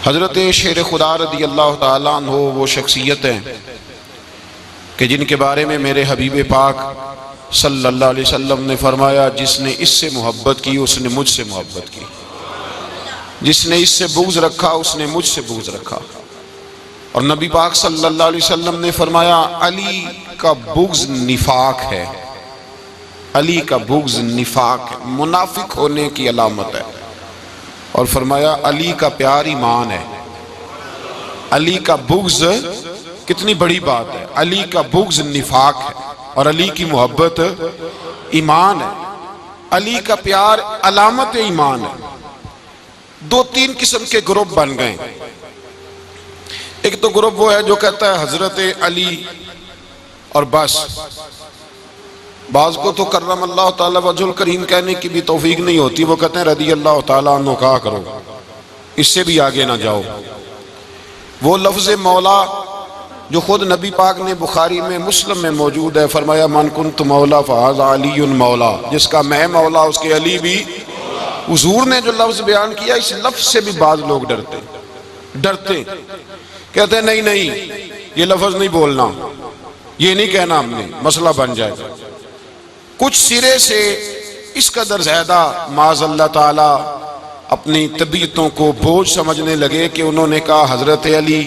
हज़रत शेर खुदा रज़ी अल्लाह ताला अन्हु वो शख्सियत हैं कि जिनके बारे में मेरे हबीब पाक सल्लल्लाहु अलैहि वसल्लम ने फरमाया, जिसने इससे मोहब्बत की उसने मुझसे मोहब्बत की, जिसने इससे बुग़्ज़ रखा उसने मुझसे बुग़्ज़ रखा। और नबी पाक सल्लल्लाहु अलैहि वसल्लम ने फरमाया, अली का बुग़्ज़ निफाक है, अली का बुग़्ज़ निफाक है, मुनाफिक होने की अलामत है। और फरमाया अली का प्यार ईमान है। अली का बुग़्ज़ कितनी बड़ी बात है, अली का बुग़्ज़ निफाक है और अली की मोहब्बत ईमान है। अली का प्यार अलामत ईमान है। दो तीन किस्म के ग्रुप बन गए। एक तो ग्रुप वो है जो कहता है हजरत अली और बस। बाज़ को तो कर्रम अल्लाह ताला वजहुल करीम कहने की भी तौफीक नहीं होती, वो कहते हैं रज़ी अल्लाह ताला अन्हु कहा करो, इससे भी आगे ना जाओ। वो लफ्ज़ मौला जो खुद नबी पाक ने बुखारी में मुस्लिम में मौजूद है, फरमाया मन कुन्तु मौला फ़हाज़ा अलीयुन मौला, जिसका मैं मौला उसके अली भी। हुज़ूर ने जो लफ्ज़ बयान किया, इस लफ्ज़ से भी बाज़ लोग डरते कहते हैं नहीं नहीं ये लफ्ज़ नहीं बोलना, ये नहीं कहना, हमने मसला बन जाएगा। कुछ सिरे से इस कदर ज़्यादा माज़ अल्लाह ताला अपनी तबीयतों को बोझ समझने लगे कि उन्होंने कहा हज़रत अली,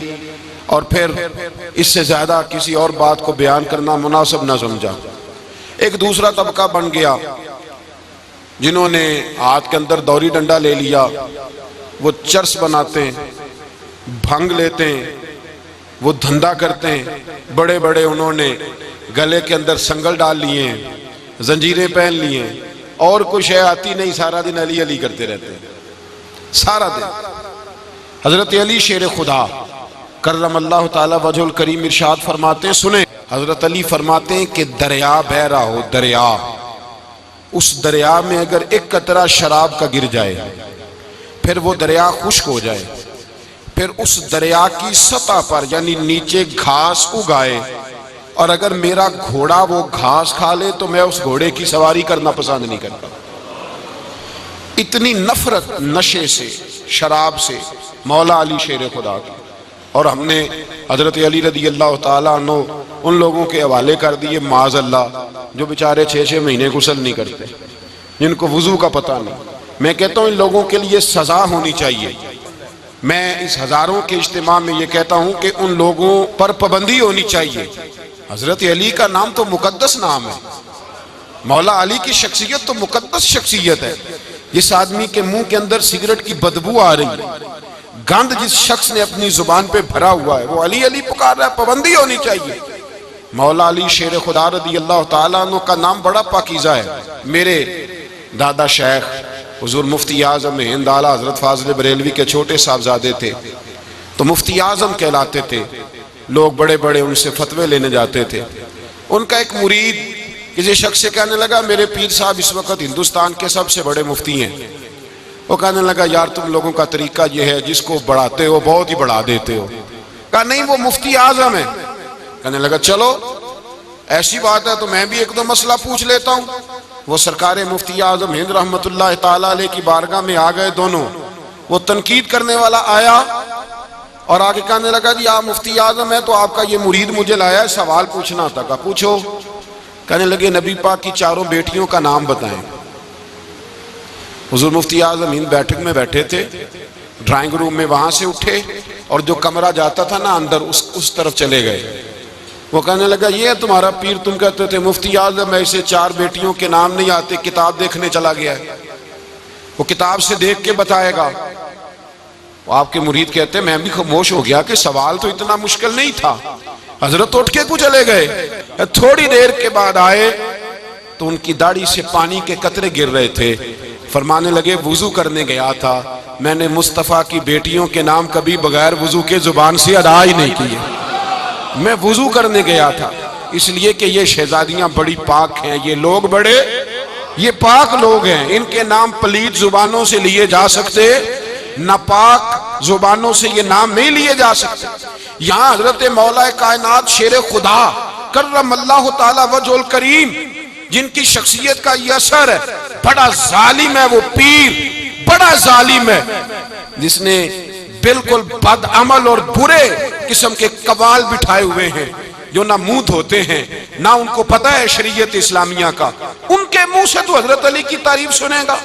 और फिर इससे ज़्यादा किसी और बात को बयान करना मुनासिब न समझा। एक दूसरा तबका बन गया जिन्होंने हाथ के अंदर दौरी डंडा ले लिया, वो चर्स बनाते हैं, भंग लेते हैं, वो धंधा करते हैं। बड़े बड़े उन्होंने गले के अंदर संगल डाल लिए हैं, जंजीरें पहन लिए हैं, और कुछ है आती नहीं, सारा दिन अली अली करते रहते हैं सारा दिन। हजरत अली शेर खुदा कर्रम अल्लाह ताला वजहुल करीम इरशाद फरमाते हैं, सुने हजरत अली फरमाते हैं कि दरिया बह रहा हो, दरिया, उस दरिया में अगर एक कतरा शराब का गिर जाए, फिर वो दरिया खुश्क हो जाए, फिर उस दरिया की सतह पर यानी नीचे घास उगाए, और अगर मेरा घोड़ा वो घास खा ले तो मैं उस घोड़े की सवारी करना पसंद नहीं करता। इतनी नफरत नशे से, शराब से मौला अली शेर खुदा की। और हमने हजरत अली रज़ी अल्लाह ताला अन्हु उन लोगों के हवाले कर दिए माज़ अल्लाह, जो बेचारे 6-6 महीने गुस्ल नहीं करते, जिनको वुजू का पता नहीं। मैं कहता हूँ इन लोगों के लिए सजा होनी चाहिए। मैं इस हजारों के इज्तिमा में ये कहता हूँ कि उन लोगों पर पाबंदी होनी चाहिए। हजरत अली का नाम तो मुकद्दस नाम है, मौला अली की शख्सियत तो मुकद्दस शख्सियत है। जिस आदमी के मुंह के अंदर सिगरेट की बदबू आ रही है, गंद जिस शख्स ने अपनी जुबान पे भरा हुआ है, वो अली अली पुकार रहा है, पाबंदी होनी चाहिए। मौला अली शेर खुदा रज़ी अल्लाह ताला अन्हु का नाम बड़ा पाकीज़ा है। मेरे दादा शेख हुजूर मुफ्ती आज़म हिंद आला हजरत फाज़िल बरेलवी के छोटे साहबजादे थे, तो मुफ्ती आज़म कहलाते थे। लोग बड़े बड़े उनसे फतवे लेने जाते थे। उनका एक मुरीद किसी शख्स से कहने लगा, मेरे पीर साहब इस वक्त हिंदुस्तान के सबसे बड़े मुफ्ती हैं। वो कहने लगा, यार तुम लोगों का तरीका ये है, जिसको बढ़ाते हो बहुत ही बढ़ा देते हो। कहा नहीं, वो मुफ्ती आज़म है। कहने लगा चलो ऐसी बात है तो मैं भी एक दो मसला पूछ लेता हूँ। वो सरकार मुफ्ती आज़म हिंद रहमतुल्लाह ताला अलैह की बारगाह में आ गए दोनों। वो तनकीद करने वाला आया और आगे कहने लगा, जी आप मुफ्ती आज़म है तो आपका ये मुरीद मुझे लाया है, सवाल पूछना था। कहा पूछो। कहने लगे, नबी पाक की चारों बेटियों का नाम बताएं। हुजूर मुफ्ती आज़म हिंद बैठक में बैठे थे, ड्राइंग रूम में, वहां से उठे और जो कमरा जाता था ना अंदर, उस तरफ चले गए। वो कहने लगा, ये है तुम्हारा पीर, तुम कहते थे मुफ्ती आज़म ऐसे 4 बेटियों के नाम नहीं आते, किताब देखने चला गया है, वो किताब से देख के बताएगा। वो आपके मुरीद कहते मैं भी खामोश हो गया कि सवाल तो इतना मुश्किल नहीं था। हजरत उठ के को चले गए। थोड़ी देर के बाद आए तो उनकी दाढ़ी से पानी के कतरे गिर रहे थे। फरमाने लगे, वुजू करने गया था, मैंने मुस्तफ़ा की बेटियों के नाम कभी बगैर वुजू के जुबान से अदा ही नहीं किए। मैं वुजू करने गया था इसलिए कि ये शहजादियां बड़ी पाक हैं, ये लोग बड़े ये पाक लोग हैं, इनके नाम पलीत जुबानों से लिए जा सकते, नापाक जुबानों से ये नाम नहीं लिए जा सकते। यहाँ हजरत मौला कायनात शेर खुदा कर्रम अल्लाह ताला वजहुल करीम, जिनकी शख्सियत का ये असर है, बड़ा जालिम है वो पीर, बड़ा जालिम है, जिसने बिल्कुल बदअमल और बुरे किस्म के कवाल बिठाए हुए हैं, जो ना मुंह धोते हैं, ना उनको पता है शरीयत इस्लामिया का। उनके मुंह से तो हजरत अली की तारीफ सुनेगा,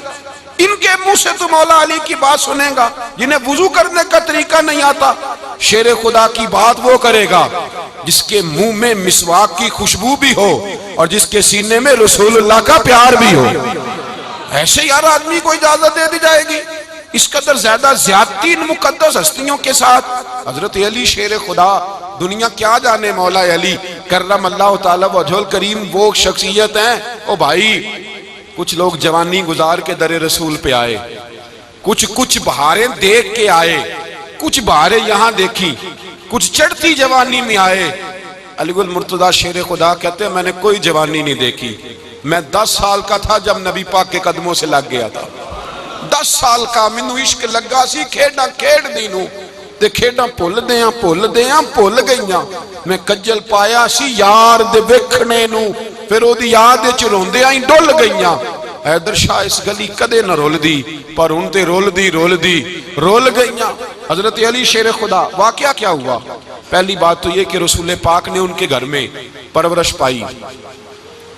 इनके मुंह से तो मौला अली की बात सुनेगा। जिन्हें वुजू करने का तरीका नहीं आता, शेर खुदा की बात वो करेगा जिसके मुंह में मिसवाक की खुशबू भी हो और जिसके सीने में रसूलुल्लाह का प्यार भी हो। ऐसे यार आदमी को इजाजत दे दी जाएगी? इस कदर ज्यादा ज्यादती इन मुकद्दस हस्तियों के साथ। हजरत अली शेर खुदा, दुनिया क्या जाने मौला अली करम अल्लाह ताला वजहुल करीम वो शख्सियत हैं। ओ भाई, कुछ लोग जवानी गुजार के दरे रसूल पे आए, कुछ बहारें देख के आए, कुछ बहारें यहां देखी, कुछ चढ़ती जवानी में आए। अलीगुल मुर्तजा शेर खुदा कहते हैं मैंने कोई जवानी नहीं देखी। मैं 10 साल का था जब नबी पाक के कदमों से लग गया था। 10 साल का मैनू इश्क लगा सी, खेड़ा खेड़ दी नू ते खेड़ा भुल गईयां। मैं कज्जल पाया सी यार दे वेखने नू, फिर ओदी याद विच रोंदियां ही डुल गईयां। हैदर शाह इस गली कदे न रुलदी, पर हुण ते रुल गईयां। हजरत अली शेर खुदा, वाकया क्या हुआ? पहली बात तो ये कि रसूल पाक ने उनके घर में परवरिश पाई।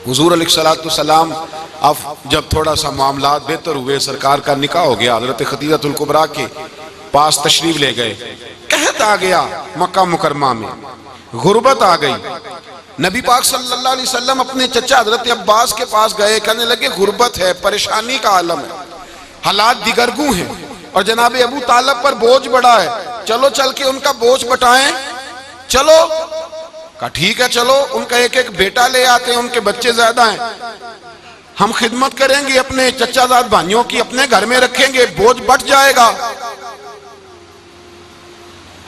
हुजूर अलैहिस्सलाम अब जब थोड़ा सा मामलात बेहतर हुए, सरकार का निकाह हो गया, हजरत खदीजतुल कुबरा के पास तशरीफ ले गए। कहत आ गया मक्का मुकरमा में, गुर्बत आ गई। नबी पाक सल्लल्लाहु अलैहि वसल्लम अपने चचा हजरत अब्बास के पास गए, कहने लगे गुर्बत है, परेशानी का आलम है, हालात दिगरगू हैं और जनाब अबू तालिब पर बोझ बड़ा है, चलो चल के उनका बोझ बटाएं। चलो, कहा ठीक है चलो। उनका एक एक बेटा ले आते हैं, उनके बच्चे ज्यादा हैं, हम खिदमत करेंगे अपने चचाजाद भाइयों की, अपने घर में रखेंगे, बोझ बट जाएगा।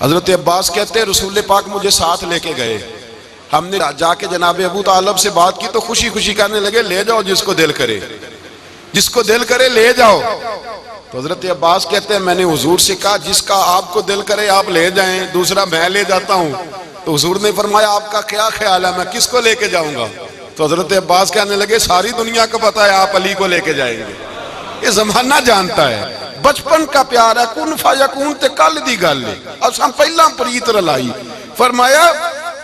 हजरत अब्बास कहते हैं रसूल पाक मुझे साथ लेके गए। हमने जाके जनाब अबू तालिब से बात की तो खुशी खुशी कहने लगे ले जाओ जिसको दिल करे ले जाओ। तो हजरत अब्बास कहते हैं मैंने हुजूर से कहा जिसका आपको दिल करे आप ले जाएं, दूसरा मैं ले जाता हूं। तो हुजूर ने फरमाया आपका क्या ख्याल है, मैं किसको लेके जाऊंगा? तो हजरत अब्बास कहने लगे सारी दुनिया को पता है आप अली को लेके जाएंगे, ये जमाना जानता है, बचपन का प्यार है, कुन फयकून ते कल दी गल है, असां पहला प्रीत रलाई। फरमाया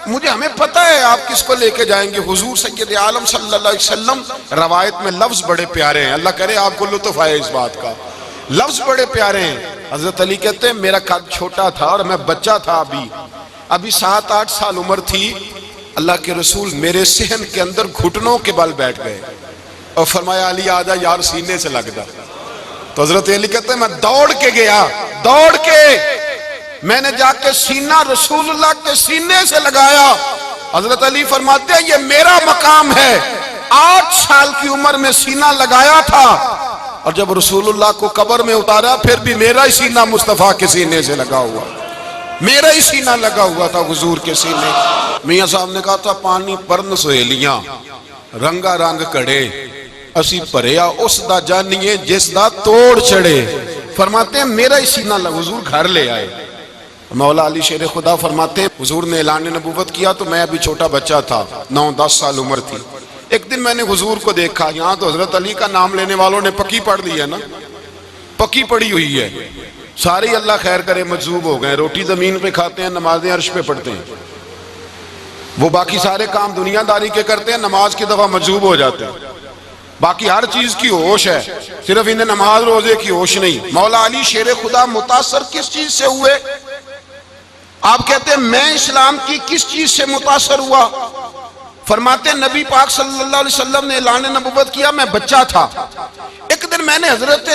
मुझे हमें पता है आप किसको लेके जाएंगे। हुजूर सय्यद आलम सल्लल्लाहु अलैहि वसल्लम, रवायत में लफ्ज बड़े प्यारे हैं, अल्लाह करे आपको लुत्फ आए इस बात का, लफ्ज बड़े प्यारे हैं। हजरत अली कहते हैं मेरा कद छोटा था और मैं बच्चा था, अभी 7-8 साल उम्र थी। अल्लाह के रसूल मेरे सहन के अंदर घुटनों के बल बैठ गए और फरमाया अली आजा यार सीने से लग जा। तो हजरत अली कहते हैं मैं दौड़ के गया, दौड़ के मैंने जाके सीना रसूलुल्लाह के सीने से लगाया। हजरत अली फरमाते हैं ये मेरा मकाम है, 8 साल की उम्र में सीना लगाया था और जब रसूलुल्लाह को कब्र में उतारा फिर भी मेरा ही सीना मुस्तफा के सीने से लगा हुआ, मेरा ही सीना लगा हुआ था हुजूर के सीने। मियां साहब ने कहा था पानी परन सहेलियां रंगा रंग कड़े, असी भरिया उस दा जानिए जिस दा तोड़ चढ़े। फरमाते हैं मेरा ही सीना लगा। हुजूर घर ले आए, मौला अली शेर खुदा फरमाते हैं हुजूर ने ऐलान नबूवत किया तो मैं अभी छोटा बच्चा था, 9-10 साल उम्र थी। एक दिन मैंने हुजूर को देखा, यहाँ तो हजरत अली का नाम लेने वालों ने पक्की पढ़ ली है ना, पक्की पड़ी हुई है, सारे अल्लाह खैर करे मजूब हो गए, रोटी जमीन पे खाते हैं, नमाजें अर्श पे पढ़ते हैं, वो बाकी सारे काम दुनियादारी के करते हैं, नमाज की दफा मजूब हो जाते हैं, बाकी हर चीज की होश है, सिर्फ इन्हें नमाज रोजे की होश नहीं। मौला अली शेर खुदा मुतासर किस चीज से हुए? आप कहते हैं मैं इस्लाम की किस चीज से मुतासर हुआ? फरमाते नबी पाक सल्लल्लाहु अलैहि वसल्लम ने ऐलान नबूवत किया, मैं बच्चा था। एक दिन मैंने हजरत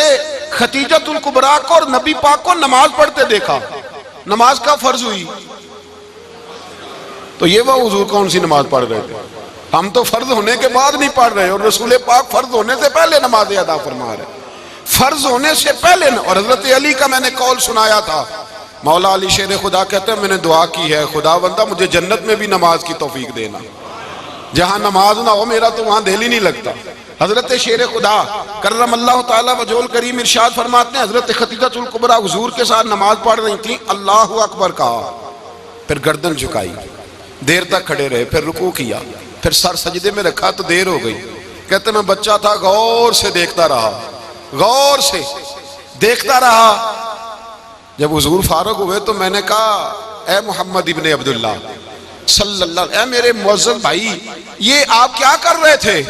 खदीजतुल कुबरा को और नबी पाक को नमाज पढ़ते देखा, नमाज का फर्ज हुई तो ये वह हुजूर कौन सी नमाज पढ़ रहे थे? हम तो फर्ज होने के बाद नहीं पढ़ रहे और रसूल पाक फर्ज होने से पहले नमाज अदा फरमा रहे, फर्ज होने से पहले। और हजरत अली का मैंने कौल सुनाया था, मौला अली शेर खुदा कहते हैं मैंने दुआ की है खुदावंदा मुझे जन्नत में भी नमाज की तौफीक देना, जहां नमाज ना हो मेरा तो वहां दिल ही नहीं लगता। हजरत शेर खुदा करम अल्लाह ताला वजहुल करीम इरशाद फरमाते हैं हजरत खदीजतुल कुबरा हुजूर के साथ नमाज पढ़ रही थी, अल्लाहु अकबर कहा, फिर गर्दन झुकाई, देर तक खड़े रहे, फिर रुकू किया, फिर सर सजदे में रखा तो देर हो गई। कहते मैं बच्चा था, गौर से देखता रहा, गौर से देखता रहा। जब हुजूर फारूक हुए तो मैंने कहा, ए मोहम्मद इब्ने अब्दुल्लाह सल्लल्लाहु, ए मेरे मुअज्जम भाई, ये आप क्या कर रहे थे?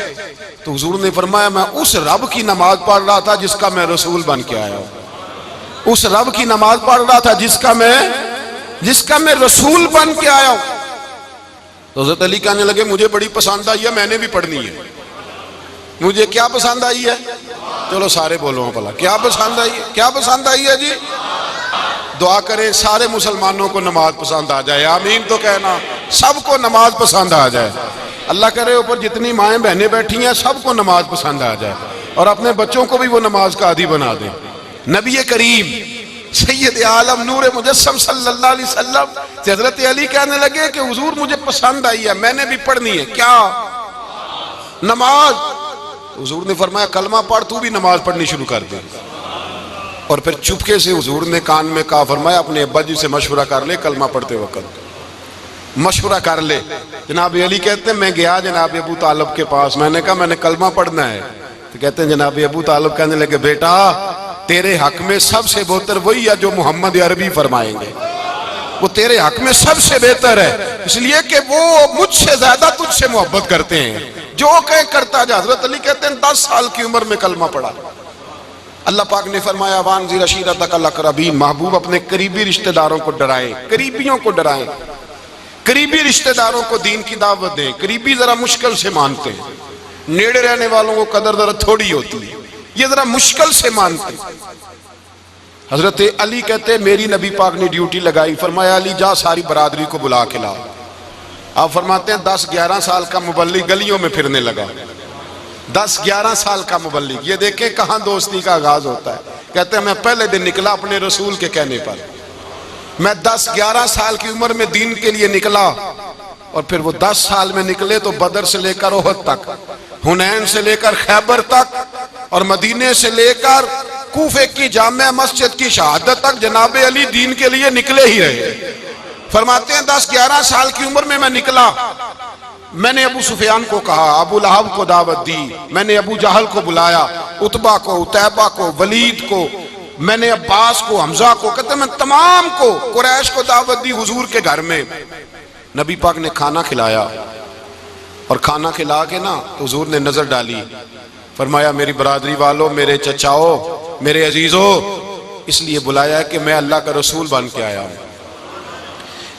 तो हुजूर ने फरमाया, मैं उस रब की नमाज पढ़ रहा था जिसका मैं रसूल बन के आया हूं। उस रब की नमाज पढ़ रहा था जिसका मैं रसूल बन के आया हूं। तो हज़रत अली कहने लगे, मुझे बड़ी पसंद आई है, मैंने भी पढ़नी है। मुझे क्या पसंद आई है? चलो सारे बोलो भला, क्या पसंद आई है? क्या पसंद आई है जी? दुआ करें सारे मुसलमानों को नमाज पसंद आ जाए, आमीन तो कहना। सबको नमाज पसंद आ जाए, अल्लाह करे ऊपर जितनी माएँ बहनें बैठी हैं सबको नमाज पसंद आ जाए, और अपने बच्चों को भी वो नमाज का आदी बना दें। नबी करीम सैयद आलम नूर मुजस्सम सल्लल्लाहु अलैहि वसल्लम से हजरत अली कहने लगे कि हुजूर मुझे पसंद आई है, मैंने भी पढ़नी है। क्या? नमाज। हुजूर ने फरमाया, कलमा पढ़, तू भी नमाज पढ़नी शुरू कर दे। और फिर चुपके से हुजूर ने कान में कहा, फरमाया अपने अब्बा जी से मशवरा कर ले, कलमा पढ़ते वक्त मशवरा कर ले। जनाब अली कहते हैं, मैं गया जनाब अबू तालिब के पास, मैंने कहा मैंने कलमा पढ़ना है। तो कहते हैं जनाब अबू तालिब कहने लगे, बेटा तेरे हक में सबसे बेहतर वही है जो मोहम्मद अरबी फरमाएंगे, वो तेरे हक में सबसे बेहतर है, इसलिए कि वो मुझसे ज्यादा तुझसे मोहब्बत करते हैं, जो कहे करता जा। हजरत अली कहते हैं 10 साल की उम्र में कलमा पढ़ा। अल्लाह पाक ने फरमाया, वानज़िर अशीरतकल अक़रबीन, महबूब अपने करीबी रिश्तेदारों को डराए, करीबियों को डराएं, करीबी रिश्तेदारों को दीन की दावत दें। करीबी जरा मुश्किल से मानते हैं, नेड़े रहने वालों को कदर जरा थोड़ी होती है, ये जरा मुश्किल से मानते। हजरत अली कहते मेरी नबी पाक ने ड्यूटी लगाई, फरमाया अली जा सारी बरादरी को बुला के ला। आप फरमाते हैं 10-11 साल का मुबल्लिग गलियों में फिरने लगा। 10-11 साल का मुबल्लिग, ये देखें कहां दोस्ती का आगाज होता है। कहते हैं मैं पहले दिन निकला अपने रसूल के कहने पर, मैं 10-11 साल की उम्र में दीन के लिए निकला, और फिर वो 10 साल में निकले तो बदर से लेकर ओहद तक, हुनैन से लेकर खैबर तक, और मदीने से लेकर कूफे की जामे मस्जिद की शहादत तक जनाब अली दीन के लिए निकले ही रहे। फरमाते हैं 10-11 साल की उम्र में मैं निकला, मैंने अबू सुफियान को कहा, अबू लहब को दावत दी, मैंने अबू जहल को बुलाया, उतबा को, उतैबा को, वलीद को, मैंने अब्बास को, हमजा को, कहते मैं तमाम को, कुरैश को दावत दी हुजूर के घर में। नबी पाक ने खाना खिलाया, और खाना खिला के ना हुजूर ने नजर डाली, फरमाया मेरी बरादरी वालों, मेरे चचाओ, मेरे अजीजों, इसलिए बुलाया है कि मैं अल्लाह का रसूल बन के आया हूं।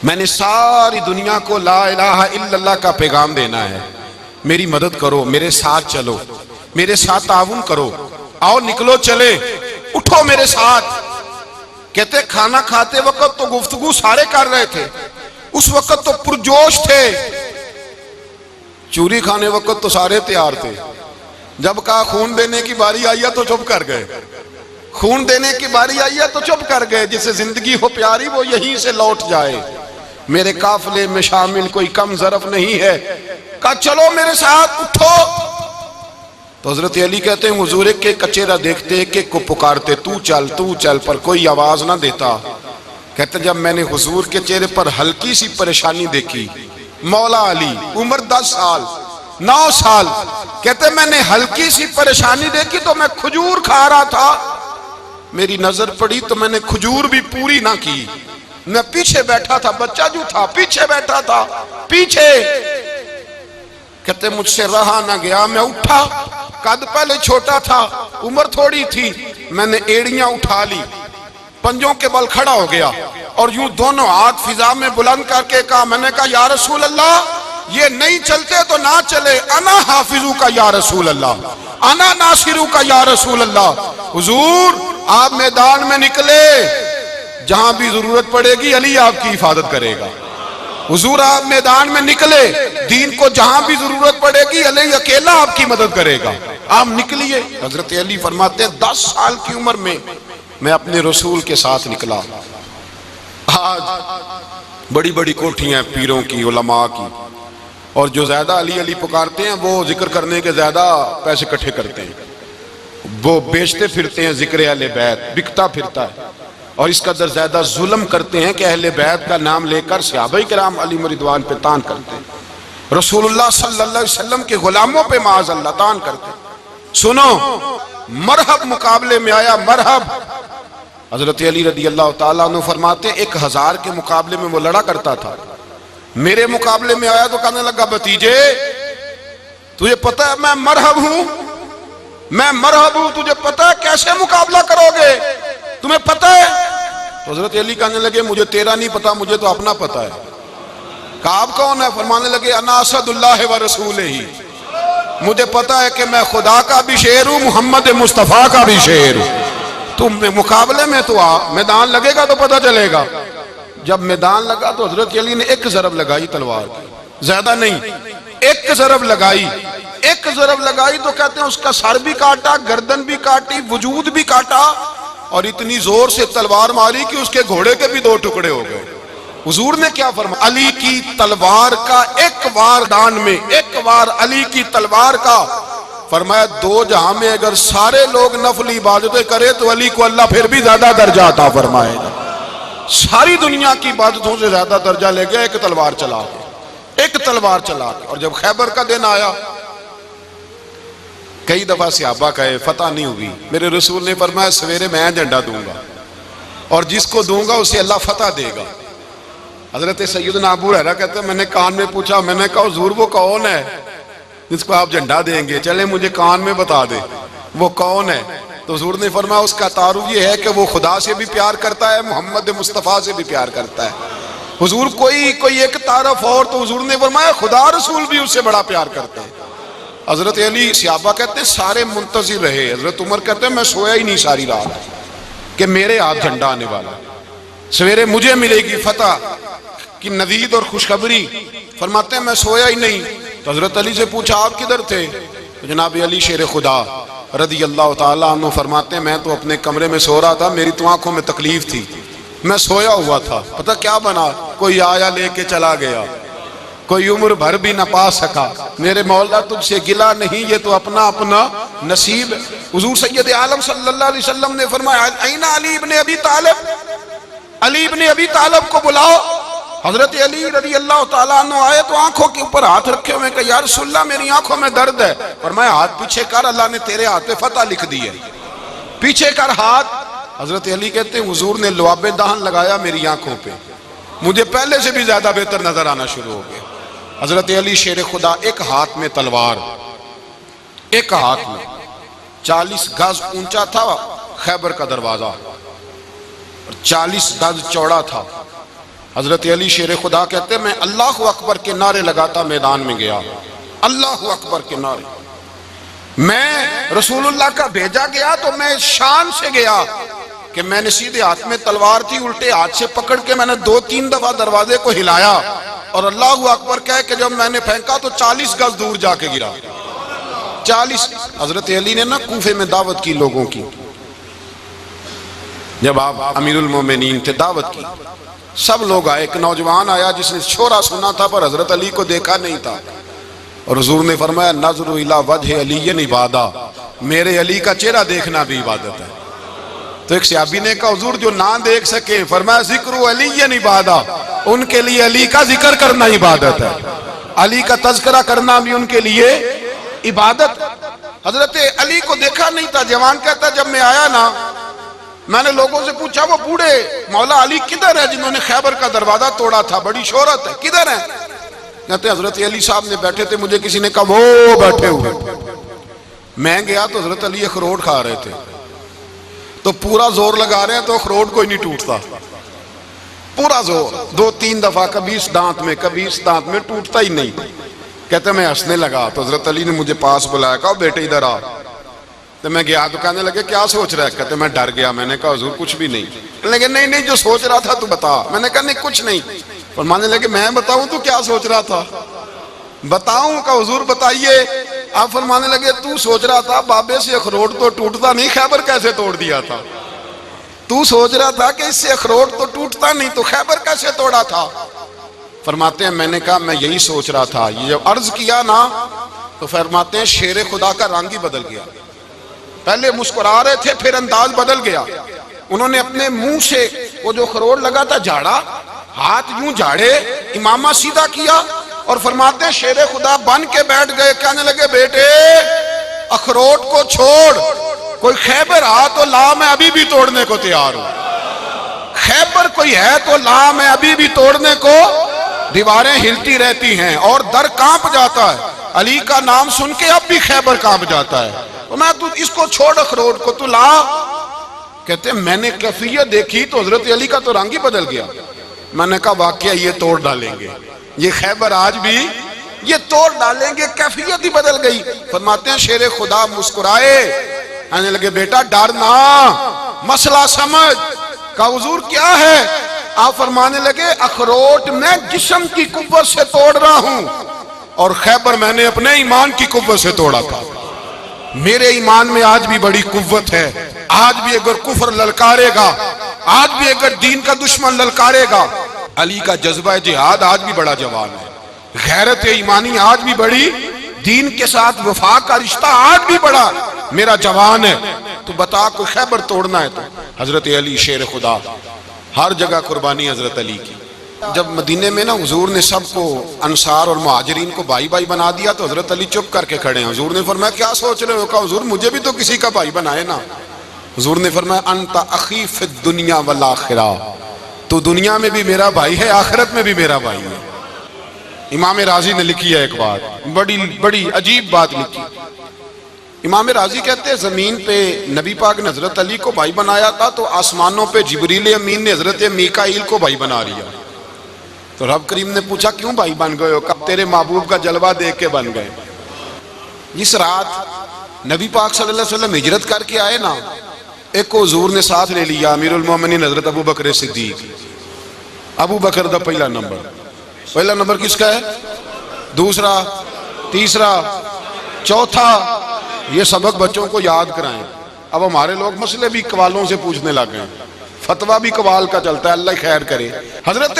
मैंने सारी दुनिया को ला इलाहा इल्लल्लाह का पैगाम देना है, मेरी मदद करो, मेरे साथ चलो, मेरे साथ ताउन करो, आओ निकलो चले, उठो मेरे साथ। कहते खाना खाते वक्त तो गुफ्तगू सारे कर रहे थे, उस वक्त तो पुरजोश थे, चूरी खाने वक्त तो सारे तैयार थे, जब कहा खून देने की बारी आई है तो चुप कर गए, खून देने की बारी आई है तो चुप कर गए। जिसे जिंदगी हो प्यारी वो यहीं से लौट जाए, मेरे काफिले में शामिल कोई कम ज़रफ नहीं है। कहा चलो मेरे साथ, उठो। तो हजरत अली कहते हैं हुजूर के कचेरा देखते एक को पुकारते, तू चल, पर कोई आवाज ना देता। कहते जब मैंने हुजूर के चेहरे पर हल्की सी परेशानी देखी, मौला अली उम्र 10 साल 9 साल, कहते मैंने हल्की सी परेशानी देखी तो मैं खजूर खा रहा था, मेरी नजर पड़ी तो मैंने खजूर भी पूरी ना की, मैं पीछे बैठा था, बच्चा जो था पीछे बैठा था, पीछे। कहते मुझसे रहा ना गया, मैं उठा, कद पहले छोटा था, उम्र थोड़ी थी, मैंने एड़ियां उठा ली, पंजों के बल खड़ा हो गया, और यूं दोनों हाथ फिजा में बुलंद करके कहा, मैंने कहा या रसूल अल्लाह, ये नहीं चलते तो ना चले, अना हाफिजू का या रसूल अल्लाह, अना नासिरू का या रसूल अल्लाह। हुजूर आप मैदान में निकले, जहां भी जरूरत पड़ेगी अली आपकी हिफाजत करेगा। हुजूर आप मैदान में निकले, दीन को जहां भी जरूरत पड़ेगी अली अकेला आपकी मदद करेगा, आप निकलिए। हजरत अली फरमाते हैं 10 साल की उम्र में मैं अपने रसूल के साथ निकला। आज बड़ी बड़ी कोठियां पीरों की, उलमा की, और जो ज्यादा अली अली पुकारते हैं वो जिक्र करने के ज्यादा पैसे इकट्ठे करते हैं, वो बेचते फिरते हैं, जिक्र अहले बैत बिकता फिरता है, और इस कदर ज्यादा जुल्म करते हैं कि अहले बैत का नाम लेकर सहाबाए किराम अली रिदवान पे तान करते हैं, रसूलुल्लाह सल्लल्लाहु अलैहि वसल्लम के गुलामों पे माअज़ल्लाह तान करते हैं। सुनो, मरहब मुकाबले में आया, मरहब हजरत अली रदी अल्लाह ताला अन्हु फरमाते 1000 के मुकाबले में वो लड़ा करता था। मेरे मुकाबले में आया तो कहने लगा भतीजे तुझे पता है मैं मरहब हूं, मैं मरहब हूं, तुझे पता है कैसे मुकाबला करोगे, तुम्हें पता है? तो हजरत अली कहने लगे मुझे तेरा नहीं पता, मुझे तो अपना पता है। कहा आप कौन है? फरमाने लगे अना असदुल्लाह व रसूल ही, मुझे पता है कि मैं खुदा का भी शेर हूं, मोहम्मद मुस्तफा का भी शेर हूं। तुम मुकाबले में तो आ, मैदान लगेगा तो पता चलेगा। जब मैदान लगा तो हजरत अली ने एक ज़रब लगाई तलवार की, ज्यादा नहीं, एक ज़रब लगाई। एक ज़रब लगाई तो कहते हैं उसका सर भी काटा, गर्दन भी काटी, वजूद भी काटा, और इतनी जोर से तलवार मारी कि उसके घोड़े के भी 2 टुकड़े हो गए। हुजूर ने क्या फरमाया? अली की तलवार का एक वार दान में, एक वार अली की तलवार का, फरमाया 2 जहां में अगर सारे लोग नफली इबादतें करे तो अली को अल्लाह फिर भी ज्यादा दर्जा अता फरमाएगा। सारी दुनिया की इबादतों से ज्यादा दर्जा ले गया एक तलवार चला के, एक तलवार चला के। और जब खैबर का दिन आया, कई दफा सहाबा कहे फतह नहीं हुई, मेरे रसूल ने फरमाया सवेरे मैं झंडा दूंगा और जिसको दूंगा उसे अल्लाह फतह देगा। हजरत सैयदना अबू हुरैरा कहते हैं मैंने कान में पूछा, मैंने कहा हुजूर वो कौन है जिसको आप झंडा देंगे? चले मुझे कान में बता दे वो कौन है। तो हुजूर ने फरमाया उसका तारुफ ये है कि वो खुदा से भी प्यार करता है, मोहम्मद मुस्तफ़ा से भी प्यार करता है। हुजूर कोई एक तारफ और, तो हुजूर ने फरमाया खुदा रसूल भी उससे बड़ा प्यार करते हैं। हजरत अली सहाबा कहते हैं सारे मुंतजिर रहे। हजरत उमर कहते हैं मैं सोया ही नहीं सारी रात कि मेरे हाथ झंडा आने वाला, सवेरे मुझे मिलेगी फतह की नवीद और खुशखबरी। फरमाते हैं मैं सोया ही नहीं। तो हजरत अली से पूछा आप किधर थे? तो जनाब अली शेर खुदा रदी अल्लाह ताला अन्हु फरमाते हैं मैं तो अपने कमरे में सो रहा था, मेरी तो आंखों में तकलीफ थी, मैं सोया हुआ था। पता क्या बना? कोई आया लेके चला गया, कोई उम्र भर भी न पा सका। मेरे मौला तुझसे गिला नहीं, ये तो अपना अपना नसीब। हुजूर सैयद आलम सल्लल्लाहु अलैहि वसल्लम ने फरमाया ऐना अली इब्ने अबी तालिब, अली इब्ने अबी तालिब को बुलाओ। हजरत अली रज़ी अल्लाह ताला अन्हु आए तो आंखों के ऊपर हाथ रखे हुए, कहा या रसूलल्लाह मेरी आंखों में दर्द है। फरमाया हाथ पीछे कर, अल्लाह ने तेरे हाथ पे फतह लिख दी है, पीछे कर हाथ। हजरत अली कहते हैं हुजूर ने लुआबे दहन लगाया मेरी आंखों पे, मुझे पहले से भी ज्यादा बेहतर नजर आना शुरू हो गया। हजरत अली शेर खुदा, एक हाथ में तलवार, एक हाथ में 40 गज ऊंचा था खैबर का दरवाजा, 40 गज चौड़ा था। हजरत अली शेर खुदा कहते मैं अल्लाह अकबर के नारे लगाता मैदान में गया, अल्लाह अकबर के नारे। मैं रसूलुल्लाह का भेजा गया तो मैं शान से गया कि मैंने सीधे हाथ में तलवार थी, उल्टे हाथ से पकड़ के मैंने 2-3 दफा दरवाजे को हिलाया और अल्लाह अकबर कह के जब मैंने फेंका तो 40 गज दूर जाके गिरा। 40। हजरत अली ने ना कूफे में दावत की लोगों की, जब आप अमीरुल मोमिनीन थे, दावत की, सब लोग आए। एक नौजवान आया जिसने शोरा सुना था पर हजरत अली को देखा नहीं था, और हुजूर ने फरमाया नज़्रु इला वजह अलीयन इबादा, मेरे अली का चेहरा देखना भी इबादत है। तो एक सहाबी ने कहा हुजूर जो ना देख सके, फरमाया जिक्र अलीयन इबादा, उनके लिए अली का जिक्र करना इबादत है, अली का तज़किरा करना भी उनके लिए इबादत। हजरत अली को देखा नहीं था। जवान कहता जब मैं आया ना, मैंने लोगों से पूछा वो बूढ़े मौला अली किधर है जिन्होंने खैबर का दरवाजा तोड़ा था, बड़ी शोहरत है, किधर है? कहते हजरत अली साहब ने बैठे थे, मुझे किसी ने कहा वो बैठे हुए। मैं गया तो हजरत अली अखरोट खा रहे थे, तो पूरा जोर लगा रहे हैं तो अखरोट कोई नहीं टूटता, पूरा जोर 2-3 दफा, कभी इस दांत में कभी इस दांत में, टूटता ही नहीं। कहते मैं हंसने लगा तो हजरत अली ने मुझे पास बुलाया, कहा बेटे इधर आ। तो मैं गया तो कहने लगे क्या सोच रहा है? कहते मैं डर गया। मैंने कहा हुजूर कुछ भी नहीं। लगे नहीं नहीं जो सोच रहा था तू बता। मैंने कहा नहीं कुछ नहीं। और मानने लगे मैं बताऊं तू क्या सोच रहा था? बताऊं? का हुजूर बताइए। आप फरमाने लगे तू सोच रहा था बाबे से अखरोट तो टूटता नहीं, खैबर कैसे तोड़ दिया था? तू सोच रहा था कि इससे अखरोट तो टूटता नहीं, तो खैबर कैसे तोड़ा था? फरमाते हैं मैंने कहा मैं यही सोच रहा था। ये जब अर्ज किया ना तो फरमाते हैं शेर खुदा का रंग ही बदल गया। पहले मुस्कुरा रहे थे, फिर अंदाज बदल गया। उन्होंने अपने मुंह से वो जो खरोट लगा था झाड़ा, हाथ यूं झाड़े, इमामा सीधा किया और फरमाते हैं शेर खुदा बन के बैठ गए। कहने लगे बेटे अखरोट को छोड़, कोई खैबर आ तो ला, मैं अभी भी तोड़ने को तैयार हूं। खैबर कोई है तो ला, मैं अभी भी तोड़ने को। दीवारें हिलती रहती हैं और दर कांप जाता है, अली का नाम सुन के अब भी खैबर कांप जाता है। तो मैं तू इसको छोड़ अखरोट को, तू ला। कहते मैंने कैफियत देखी तो हजरत अली का तो रंग ही बदल गया। मैंने कहा वाकया ये तोड़ डालेंगे, ये खैबर आज भी ये तोड़ डालेंगे, कैफियत ही बदल गई। फरमाते हैं शेर खुदा मुस्कुराए, कहने लगे बेटा डर ना, मसला समझ। का हुजूर क्या है? आप फरमाने लगे अखरोट मैं जिस्म की कुव्वत से तोड़ रहा हूं और खैबर मैंने अपने ईमान की कुव्वत से तोड़ा था। मेरे ईमान में आज भी बड़ी कुव्वत है। आज भी अगर कुफर ललकारेगा, आज भी अगर दीन का दुश्मन ललकारेगा, अली का जज्बा जिहाद आज भी बड़ा जवान है। गैरत ईमानी आज भी बड़ी, दीन के साथ वफा का रिश्ता आज भी बड़ा मेरा जवान है। तो बता कोई खैबर तोड़ना है तो हजरत अली शेर खुदा, हर जगह कुर्बानी हजरत अली की। जब मदीने में ना हुजूर ने सबको अंसार और मुहाजिरीन को भाई भाई बना दिया तो हजरत अली चुप करके खड़े हैं। हुजूर ने फरमाया क्या सोच रहे हो? कहा हुजूर मुझे भी तो किसी का भाई बनाए ना। हुजूर ने फरमाया अंता अखी फिद दुनिया वल आखिरा, तो दुनिया में भी मेरा भाई है, आखिरत में भी मेरा भाई है। इमाम राजी ने लिखी है एक बात, बड़ी बड़ी अजीब बात लिखी। इमाम राजी कहते हैं जमीन पे नबी पाक ने हजरत अली को भाई बनाया था तो आसमानों पे जिब्रील अमीन ने हजरत मीकाईल को भाई बना लिया। तो रब करीम ने पूछा क्यों भाई बन गए हो? कब तेरे महबूब का जलवा देख के बन गए। इस रात नबी पाक सल्लल्लाहु अलैहि वसल्लम हिजरत करके आए ना, एक को हुजूर ने साथ ले लिया, अमीरुल मोमिनीन हजरत अबू बकर सिद्दीक। अबू बकर दा पहला नंबर किसका है? दूसरा, तीसरा, चौथा। ये सबक बच्चों को याद कराएं। अब हमारे लोग मसले भी कवालों से पूछने लग गए, फतवा भी कवाल का चलता है, अल्लाह खैर करे। हजरत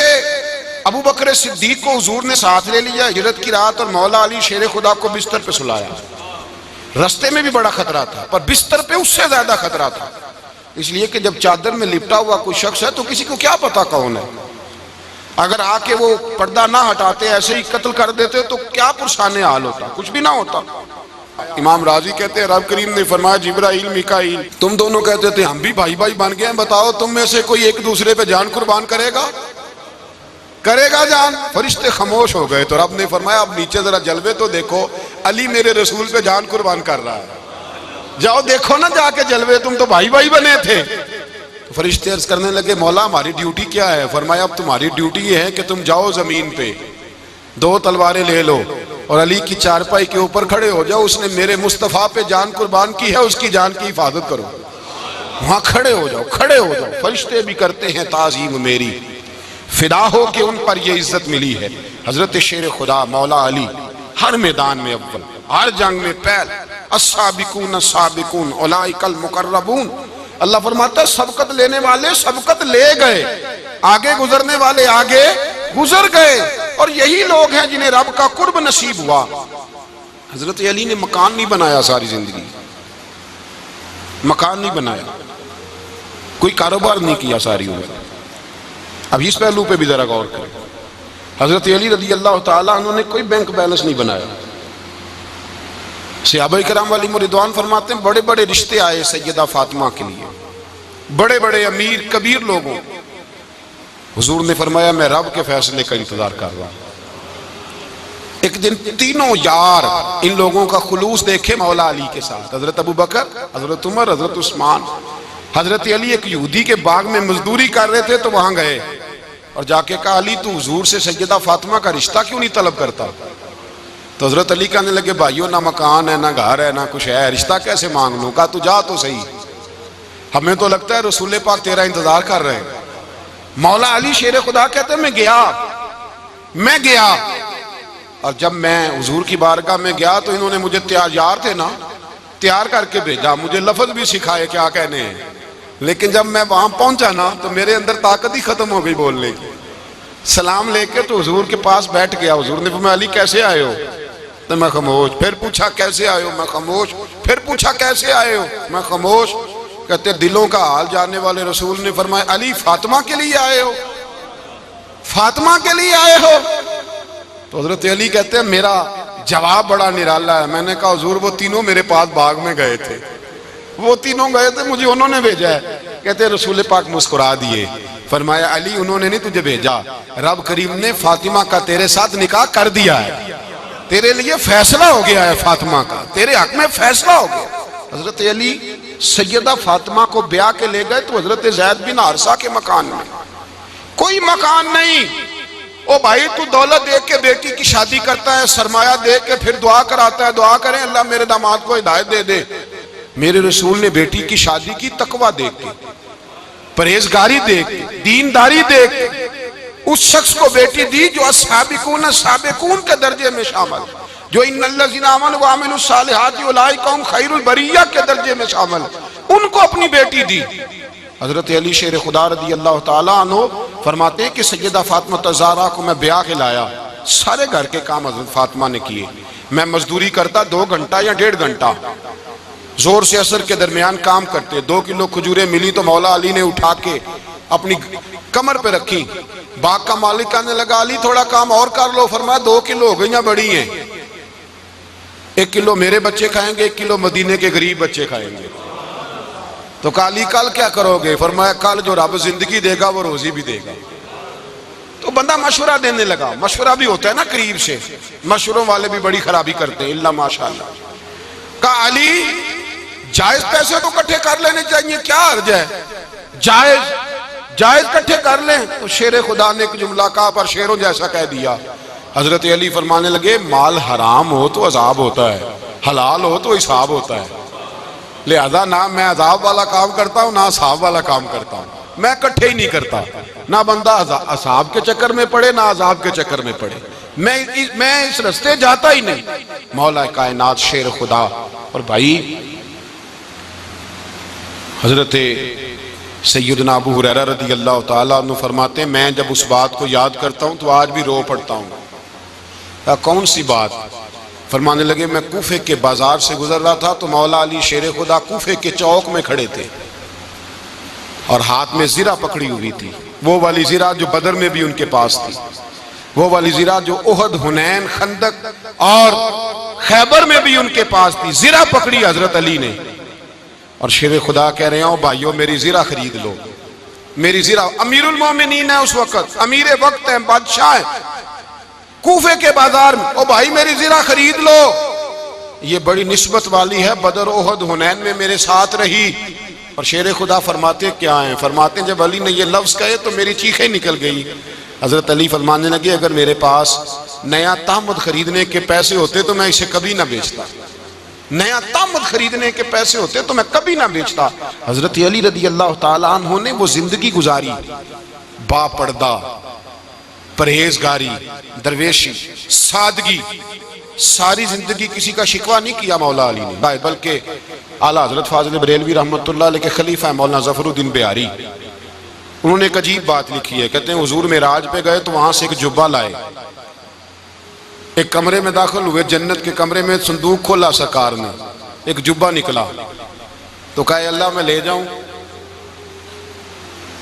अबू बकर सिद्दीक को हुजूर ने साथ ले लिया हिजरत की रात और मौला अली शेर खुदा को बिस्तर पे सुलाया। रास्ते में भी बड़ा खतरा था पर बिस्तर पे उससे ज्यादा खतरा था, इसलिए कि जब चादर में लिपटा हुआ कोई शख्स है तो किसी को क्या पता कौन है। अगर आके वो पर्दा ना हटाते ऐसे ही कत्ल कर देते तो क्या पुरसाने हाल होता, कुछ भी ना होता। इमाम राजी कहते हैं रब करीम ने फरमाया जिब्राइल मीकाईल तुम दोनों कहते थे हम भी भाई भाई बन गए हैं, बताओ तुम में से कोई एक दूसरे पे जान कुर्बान करेगा जान? फरिश्ते खामोश हो गए। तो रब ने फरमाया अब नीचे जरा जलवे तो देखो, अली मेरे रसूल पे जान कुर्बान कर रहा है, जाओ देखो ना जाके जलवे, तुम तो भाई भाई बने थे। तो फरिश्ते अर्ज करने लगे मौला हमारी ड्यूटी क्या है? फरमाया अब तुम्हारी ड्यूटी ये है कि तुम जाओ जमीन पे 2 तलवारें ले लो और अली की चारपाई के ऊपर खड़े हो जाओ, उसने मेरे मुस्तफा पे जान कुर्बान की है, उसकी जान की हिफाजत करो। वहां खड़े हो जाओ। फरिश्ते भी करते हैं ताजीम मेरी, फिदा हो कि उन पर ये इज्जत मिली है। हजरत शेर खुदा मौला अली हर मैदान में अव्वल, हर जंग में पहल। अस्साबिकून अस्साबिकून उलाइकल मुकर्रबून। अल्लाह फरमाता है सबकत लेने वाले सबकत ले गए, आगे गुजरने वाले आगे गुजर गए, और यही लोग हैं जिन्हें रब का कुर्ब नसीब हुआ। हजरत अली ने मकान नहीं बनाया, सारी जिंदगी मकान नहीं बनाया, कोई कारोबार नहीं किया सारी उम्र। अब इस पहलू पे भी जरा गौर करें। हजरत अली रज़ी अल्लाह ताला अन्हु ने कोई बैंक बैलेंस नहीं बनाया। सहाबा किराम वाली रिदवान फरमाते हैं बड़े बड़े रिश्ते आए सैयदा फातिमा के लिए, बड़े बड़े अमीर कबीर लोगों। हुजूर ने फरमाया मैं रब के फैसले का इंतजार कर रहा हूं। एक दिन तीनों यार इन लोगों का खुलूस देखे मौला अली के साथ, हजरत अबू बकर, हजरत उमर, हजरत उस्मान। हजरत अली एक यहूदी के बाग में मजदूरी कर रहे थे तो वहां गए और जाके कहा अली तू हुजूर से सैयदा फातिमा का रिश्ता क्यों नहीं तलब करता? तो हजरत अली कहने लगे भाइयों ना मकान है ना घर है ना कुछ है, रिश्ता कैसे मांग लूं? कहा तू जा तो सही, हमें तो लगता है रसूल पाक तेरा इंतजार कर रहे हैं। मौला अली शेर खुदा कहते मैं गया और जब मैं हुजूर की बारगाह में गया तो इन्होंने मुझे तैयार थे ना, तैयार करके भेजा, मुझे लफ्ज भी सिखाए क्या कहने हैं। लेकिन जब मैं वहां पहुंचा ना तो मेरे अंदर ताकत ही खत्म हो गई बोलने की। सलाम लेके तो हुजूर के पास बैठ गया। हुजूर ने फरमाया अली कैसे आए हो? तो मैं खामोश। फिर पूछा कैसे आए हो? मैं खामोश। फिर पूछा कैसे आए हो? मैं खामोश। कहते दिलों का हाल जानने वाले रसूल ने फरमाया अली फातिमा के लिए आए हो? फातिमा के लिए आए हो? तो हजरत अली कहते हैं मेरा जवाब बड़ा निराला है। मैंने कहा हुजूर वो तीनों मेरे पास बाग में गए थे, वो तीनों गए थे, मुझे उन्होंने भेजा है। कहते रसूल पाक मुस्कुरा दिए, फरमाया अली उन्होंने नहीं तुझे भेजा, रब करीम ने फातिमा का तेरे साथ निकाह कर दिया है, तेरे लिए फैसला हो गया है, फातिमा का तेरे हक में फैसला हो गया। हजरत अली सैयदा फातिमा को ब्याह के ले गए तो हजरत ज़ैद बिन हारिसा के मकान में, कोई मकान नहीं। ओ भाई तू दौलत देख के बेटी की शादी करता है, सरमाया देख के फिर दुआ कराता है, दुआ करें अल्लाह मेरे दामाद को हिदायत दे दे। मेरे रसूल ने बेटी की शादी की तकवा देख के, परहेजगारी देख के, दीनदारी देख के उस शख्स को बेटी दी जो अस्साबिकून साबिकून के दर्जे में शामिल, जो इन्नल्लज़ीना आमनू व अमिलुस सालिहाति उलाइका हुम खैरुल बरिया के दर्जे में शामिल, उनको अपनी बेटी दी। हजरत अली शेर खुदा रज़ी अल्लाह ताला अन्हु फरमाते हैं कि सैयदा फातिमा ज़हरा को मैं ब्याह के लाया, सारे घर के काम हजरत फातिमा ने किए। मैं मजदूरी करता 2 घंटा या 1.5 घंटा, जोर से असर के दरमियान काम करते। 2 किलो खजूरें मिली तो मौला अली ने उठा के अपनी कमर पे रखी। बाग का मालिक कहने लगा अली थोड़ा काम और कर लो। फरमाया 2 किलो हो गई बड़ी हैं, 1 किलो मेरे बच्चे खाएंगे, 1 किलो मदीने के गरीब बच्चे खाएंगे। तो काली कल क्या करोगे? फरमाया कल जो रब जिंदगी देगा वो रोजी भी देगा। तो बंदा मशवरा देने लगा। मशवरा भी होता है ना करीब से, मशवरों वाले भी बड़ी खराबी करते हैं इल्ला माशाअल्लाह। कहा अली जायज पैसे तो इकट्ठे कर लेने चाहिए, क्या अर्ज है, जायज इकट्ठे कर लें। तो शेर खुदा ने एक जुमला कहा पर शेरों जैसा कह दिया। हजरत अली फरमाने लगे माल हराम हो तो अजाब होता है, हलाल हो तो हिसाब होता है, लिहाजा ना मैं अजाब वाला काम करता हूँ ना हिसाब वाला काम करता हूँ, मैं इकट्ठे ही नहीं करता। ना बंदा असाब के चक्कर में पड़े ना अजाब के चक्कर में पड़े, मैं इस रास्ते जाता ही नहीं। मौला कायनात शेर खुदा। और भाई हजरत सैयदना अबू हुरैरा रज़ी अल्लाह ताला अन्हु फरमाते हैं मैं जब उस बात को याद करता हूँ तो आज भी रो पड़ता हूँ। कौन सी बात? फरमाने लगे मैं कूफे के बाजार से गुजर रहा था तो मौला अली शेर खुदा कूफे के चौक में खड़े थे और हाथ में ज़िरा पकड़ी हुई थी, वो वाली ज़िरा जो बदर में भी उनके पास थी, वो वाली ज़िरा जो उहद, हुनैन, खंदक और खैबर में भी उनके पास थी। ज़िरा पकड़ी हजरत अली ने और शेर खुदा कह रहे हो भाइयों मेरी ज़िरा खरीद लो, मेरी ज़िरा। अमीरुल मोमिनीन है उस वक्त, अमीर वक्त है, बादशाह है, कूफे के बाजार में। ओ भाई मेरी ज़िरा खरीद लो, ये बड़ी निस्बत वाली है, बदर, उहद, हुनैन में मेरे साथ रही। और शेर खुदा फरमाते क्या हैं? फरमाते जब अली ने ये लफ्ज़ कहे तो मेरी चीखें निकल गई। हजरत अली फरमाने लगे अगर मेरे पास नया तामद खरीदने के पैसे होते तो मैं इसे कभी ना बेचता, नया तामद खरीदने के पैसे होते तो मैं कभी ना बेचता। हजरत अली रज़ी अल्लाह ताला अन्हु ने वो जिंदगी गुजारी, बापर्दा, परहेजगारी, दरवेशी, सादगी, सारी जिंदगी किसी का शिकवा नहीं किया मौला अली ने। बल्कि आला हजरत फाजिल बरेलवी रहमतुल्लाह अलैह के खलीफा है मौलाना ज़फरुद्दीन बिहारी, उन्होंने एक अजीब बात लिखी है। कहते हैं हुजूर मेराज पे गए तो वहां से एक जुब्बा लाए, एक कमरे में दाखिल हुए, जन्नत के कमरे में संदूक खोला सरकार ने, एक जुब्बा निकला तो कहा अल्लाह मैं ले जाऊं?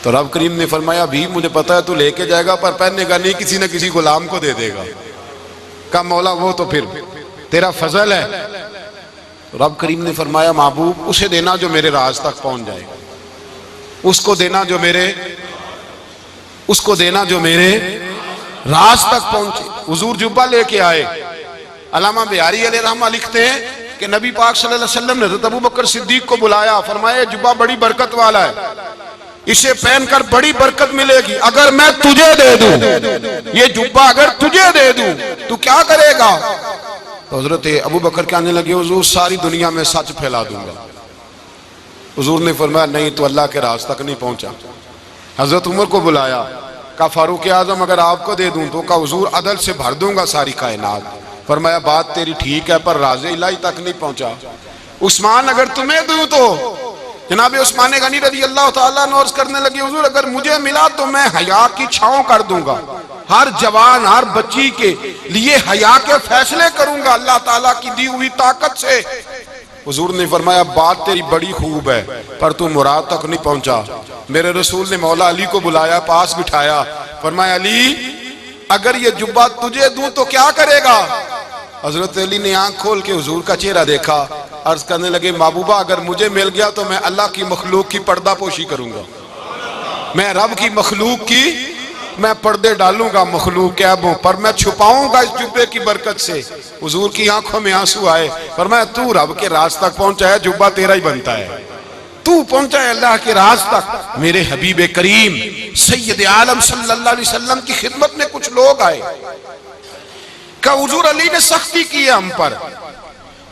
तो रब करीम ने फरमाया भी मुझे पता है तू लेके जाएगा पर पहनेगा नहीं, किसी न किसी गुलाम को दे देगा। कहा मौला वो तो फिर तेरा फजल है। तो रब करीम ने फरमाया महबूब उसे देना जो मेरे राज तक पहुंच जाए, उसको देना जो मेरे, उसको देना जो मेरे राज तक पहुंचे। हुजूर जुब्बा लेके आए। अल्लामा बिहारी अलैहि रहमा लिखते हैं कि नबी पाक सल्लल्लाहु अलैहि वसल्लम ने हज़रत अबू बकर सिद्दीक को बुलाया, फरमाया जुब्बा बड़ी बरकत वाला है, इसे पहनकर बड़ी बरकत मिलेगी। अगर मैं तुझे दे दूं ये जुब्बा, अगर तुझे दे दूं तू क्या करेगा? तो हजरत अबू बकर कहने लगे हुजूर सारी दुनिया में सच फैला दूंगा। हुजूर ने फरमाया नहीं तो अल्लाह के राज तक नहीं पहुंचा। हजरत उमर को बुलाया, कहा फारूक आजम अगर आपको दे दूं तो कहा हुजूर अदल से भर दूंगा सारी कायनात। फरमाया बात तेरी ठीक है पर राज़े इलाही तक नहीं पहुंचा। उस्मान अगर तुम्हें दूं तो जनाब उस्मान गनी रज़ी अल्लाह ताला अन्हु अर्ज़ करने लगे हुजूर अगर मुझे मिला तो मैं हया की छांव कर दूंगा, हर जवान हर बच्ची के लिए हया के फैसले करूंगा अल्लाह ताला की दी हुई ताकत से। हुजूर ने फरमाया बात तेरी बड़ी खूब है पर तू मुराद तक नहीं पहुंचा। मेरे रसूल ने मौला अली को बुलाया, पास बिठाया, फरमाया अली अगर ये जुब्बा तुझे दूं तो क्या करेगा? हजरत अली ने आंख खोल के हुजूर का चेहरा देखा, अर्ज करने लगे, महबूबा अगर मुझे मिल गया तो मैं अल्लाह की मखलूक की पर्दा पोशी करूंगा, मैं रब की मखलूक की मैं पर्दे डालूंगा मखलूक के ऐबों पर, मैं छुपाऊंगा इस जुब्बे की बरकत से। हुजूर की आंखों में आंसू आए, फरमाया तू रब के राज तक पहुंचा है, जुब्बा तेरा ही बनता है, तू पहुंचा है अल्लाह के राज तक। मेरे हबीब करीम सैयद आलम सल्लल्लाहु अलैहि वसल्लम की खिदमत में कुछ लोग आए, का हुजूर अली ने सख्ती की है हम पर,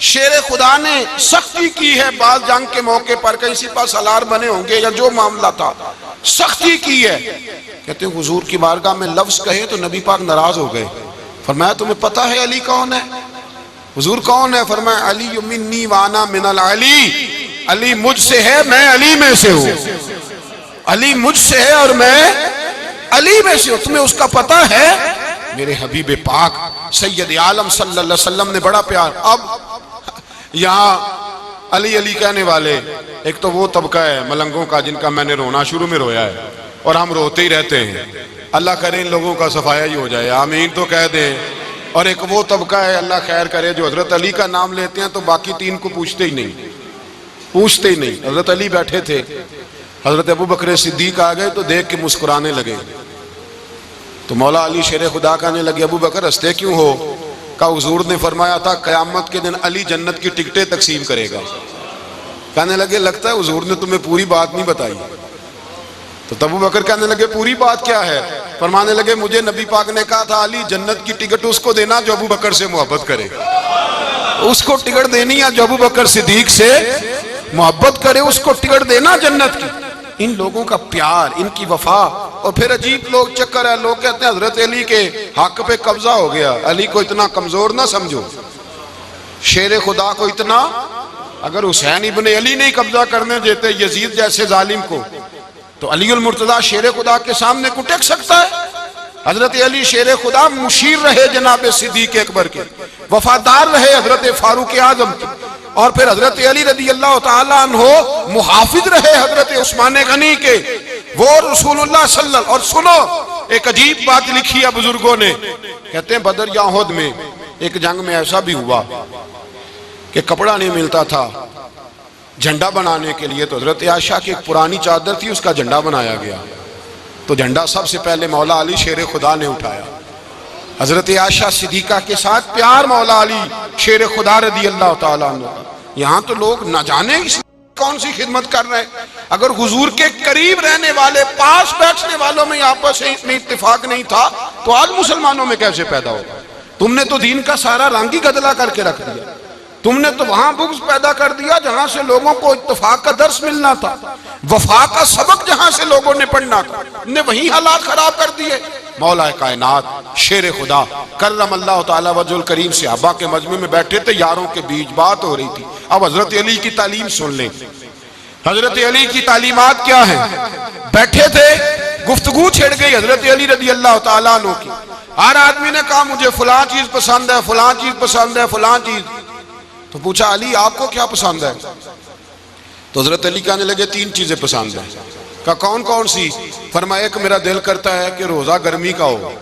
शेर खुदा ने सख्ती की है, बाल जंग के मौके पर कहीं सिपा सलार बने होंगे या जो मामला था, सख्ती की है। कहते हैं हुजूर की बारगाह में लफ्ज कहे तो नबी पाक नाराज हो गए। फरमाया तुम्हें पता है अली कौन है? हुजूर कौन है? फरमाया अली मिन्नी वाना मिनल अली, अली मुझसे है मैं अली में से हूं, अली मुझसे है और मैं अली में से हूं, तुम्हें उसका पता है? मेरे हबीब पाक सैयद आलम सल्लल्लाहु अलैहि वसल्लम ने बड़ा प्यार। अब यहाँ अली अली कहने वाले एक तो वो तबका है मलंगों का जिनका मैंने रोना शुरू में रोया है और हम रोते ही रहते हैं, अल्लाह करे इन लोगों का सफाया ही हो जाए, आमीन तो कह दें। और एक वो तबका है अल्लाह खैर करे जो हजरत अली का नाम लेते हैं तो बाकी तीन को पूछते ही नहीं, पूछते ही नहीं। हजरत अली बैठे थे, हजरत अबू बकर सिद्दीक आ गए तो देख के मुस्कुराने लगे, तो मौला अली शेर खुदा कहने लगे अबू बकर हंसते क्यों हो? का हुजूर ने फरमाया था कयामत के दिन अली जन्नत की टिकटें तकसीम करेगा। कहने लगे लगता है हुजूर ने तुम्हें पूरी बात नहीं बताई। तो अबू बकर कहने लगे पूरी बात क्या है? फरमाने लगे मुझे नबी पाक ने कहा था अली जन्नत की टिकट उसको देना जो अबू बकर से मोहब्बत करे, उसको टिकट देनी है जो अबू बकर सिद्दीक से मोहब्बत करे, उसको टिकट देना जन्नत की। इन लोगों का प्यार, इनकी वफा। और फिर अजीब लोग चक्कर है, लोग कहते हैं हजरत अली के हक पे कब्जा हो गया, अली को इतना कमजोर ना समझो, शेर खुदा को इतना, अगर हुसैन इब्ने अली नहीं कब्जा करने देते यजीद जैसे जालिम को तो अली उल मुर्तजा शेर खुदा के सामने को टेक सकता है? हजरत अली शेर खुदा मुशीर रहे जनाब सिद्दीक अकबर के, वफादार रहे हजरत फारूक आजम के, और फिर हजरत अली रदी अल्लाह तआला अन्हो मुहाफिज रहे हजरत उस्मान गनी के, वो रसूलुल्लाह सल्लल्लाहु। और सुनो एक अजीब बात लिखी है बुजुर्गों ने, कहते हैं बदर या उहद में एक जंग में ऐसा भी हुआ कि कपड़ा नहीं मिलता था झंडा बनाने के लिए, तो हजरत आयशा की एक पुरानी चादर थी उसका झंडा बनाया गया, तो झंडा सबसे पहले मौला अली शेर खुदा ने उठाया। हजरत आयशा सिद्दीका के साथ प्यार मौला अली शेर खुदा रदी अल्लाह तआला अन्हु। यहाँ तो लोग न जाने इस कौन सी खिदमत कर रहे हैं। अगर हुजूर के करीब रहने वाले पास बैठने वालों में आपस में इत्तेफाक नहीं था तो आज मुसलमानों में कैसे पैदा होगा? तुमने तो दीन का सारा रंग ही गदला करके रख दिया, तुमने तो वहां बुग़्ज़ पैदा कर दिया जहां से लोगों को इत्तेफाक का दर्स मिलना था, वफा का सबक जहां से लोगों ने पढ़ना था, ने वही हालात खराब कर दिए। मौला कायनात शेर खुदा करम अल्लाह तआला वजहुल करीम सहाबा के मजमे में बैठे थे, यारों के बीच बात हो रही थी। अब हजरत अली की तालीम सुन लें, हजरत अली की तालीमात क्या है? बैठे थे, गुफ्तगू छिड़ गई हजरत अली रदी अल्लाह तआला अन्हु की। हर आदमी ने कहा मुझे फलां चीज पसंद है, फलां चीज पसंद है, फलां चीज। तो पूछा अली आपको क्या पसंद है? तो हजरत अली कहने लगे तीन चीजें पसंद है। का कौन कौन सी? फरमाया एक मेरा दिल करता है कि रोजा गर्मी का हो।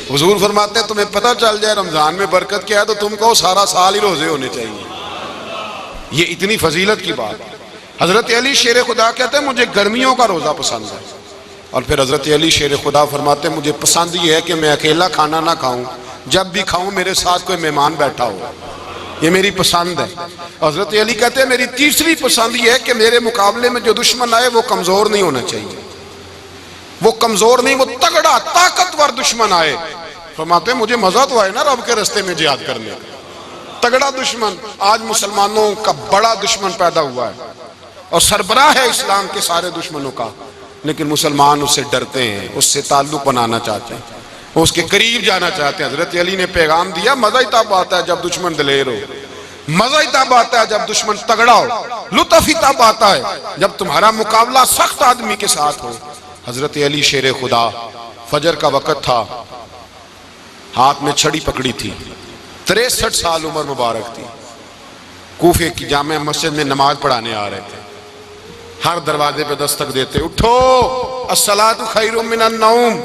हुजूर फरमाते हैं तुम्हें पता चल जाए रमजान में बरकत क्या है तो तुम कहो सारा साल ही रोजे होने चाहिए, ये इतनी फजीलत की बात। हजरत अली शेर खुदा कहते हैं मुझे गर्मियों का रोजा पसंद है। और फिर हजरत अली शेर खुदा फरमाते हैं मुझे पसंद ये है कि मैं अकेला खाना ना खाऊं, जब भी खाऊं मेरे साथ कोई मेहमान बैठा हो, ये मेरी पसंद है। हजरत अली कहते हैं मेरी तीसरी पसंद ये है कि मेरे मुकाबले में जो दुश्मन आए वो कमजोर नहीं होना चाहिए, वो कमजोर नहीं, वो तगड़ा ताकतवर दुश्मन आए। फरमाते हैं मुझे मजा तो आए ना रब के रास्ते में जिहाद करने का। तगड़ा दुश्मन, आज मुसलमानों का बड़ा दुश्मन पैदा हुआ है और सरबराह है इस्लाम के सारे दुश्मनों का, लेकिन मुसलमान उससे डरते हैं, उससे ताल्लुक बनाना चाहते हैं, उसके करीब जाना चाहते हैं। हजरत अली ने पैगाम दिया मजा ही तब आता है जब दुश्मन दलेर हो, मजा ही तब आता है जब दुश्मन तगड़ा हो, लुत्फ ही तब आता है जब तुम्हारा मुकाबला सख्त आदमी के साथ हो। हजरत अली शेर खुदा, फजर का वक़्त था, हाथ में छड़ी पकड़ी थी, 63 साल उम्र मुबारक थी, कूफे की जामे मस्जिद में नमाज पढ़ाने आ रहे थे। हर दरवाजे पे दस्तक देते उठो अस्सलातु खैरुम मिनन नौम।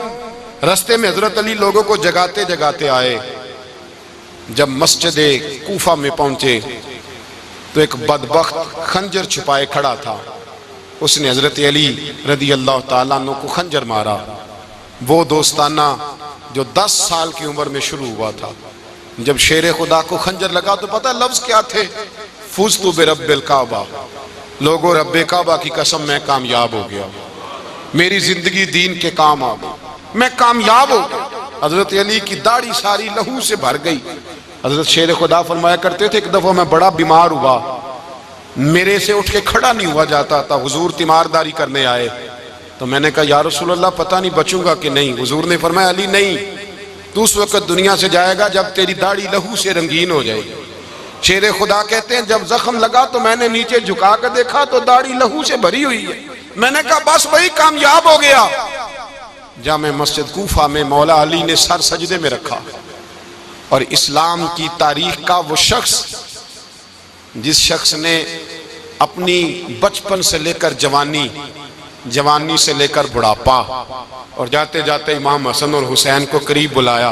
रास्ते में हजरत अली लोगों को जगाते जगाते आए। जब मस्जिद कूफा में पहुंचे तो एक बदबख्त खंजर छुपाए खड़ा था, उसने हजरत अली रदी अल्लाह ताला अन्हु को खंजर मारा। वो दोस्ताना जो 10 साल की उम्र में शुरू हुआ था, जब शेर खुदा को खंजर लगा तो पता लफ्ज क्या थे? फुज़्तु बिरब्बिल काबा, लोगों रब्बे काबा की कसम मैं कामयाब हो गया, मेरी जिंदगी दीन के काम आ गई, मैं कामयाब हो गया। हजरत अली की दाढ़ी सारी लहू से भर गई। हजरत शेर खुदा फरमाया करते थे, एक दफा मैं बड़ा बीमार हुआ, मेरे से उठ के खड़ा नहीं हुआ जाता था, हुजूर तीमारदारी करने आए तो मैंने कहा या रसूल अल्लाह पता नहीं बचूंगा कि नहीं। हुजूर ने फरमाया अली नहीं, तू उस वक्त दुनिया से जाएगा जब तेरी दाढ़ी लहू से रंगीन हो जाएगी। शेर खुदा कहते हैं जब जख्म लगा तो मैंने नीचे झुका कर देखा तो दाढ़ी लहू से भरी हुई है। मैंने कहा बस वही कामयाब हो गया। जामे मस्जिद कूफा में मौला अली ने सर सजदे में रखा और इस्लाम की तारीख का वो शख्स जिस शख्स ने अपनी बचपन से लेकर जवानी, जवानी से लेकर बुढ़ापा और जाते जाते इमाम हसन और हुसैन को करीब बुलाया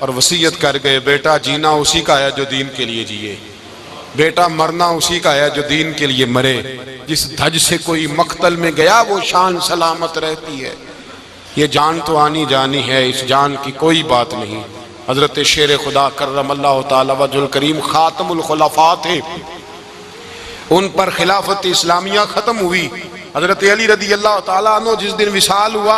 और वसीयत कर गए, बेटा जीना उसी का है जो दीन के लिए जिए, बेटा मरना उसी का है जो दीन के लिए मरे। जिस धज से कोई मक्तल में गया वो शान सलामत रहती है। ये जान तो आनी जानी है, इस जान की कोई बात नहीं। हजरत शेर खुदा कर्रमल्लाहु ताला वजहुल करीम खातमुल खुलफा थे, उन पर खिलाफत इस्लामिया खत्म हुई। हजरत अली रदी अल्लाह ताला अन्हु जिस दिन विसाल हुआ,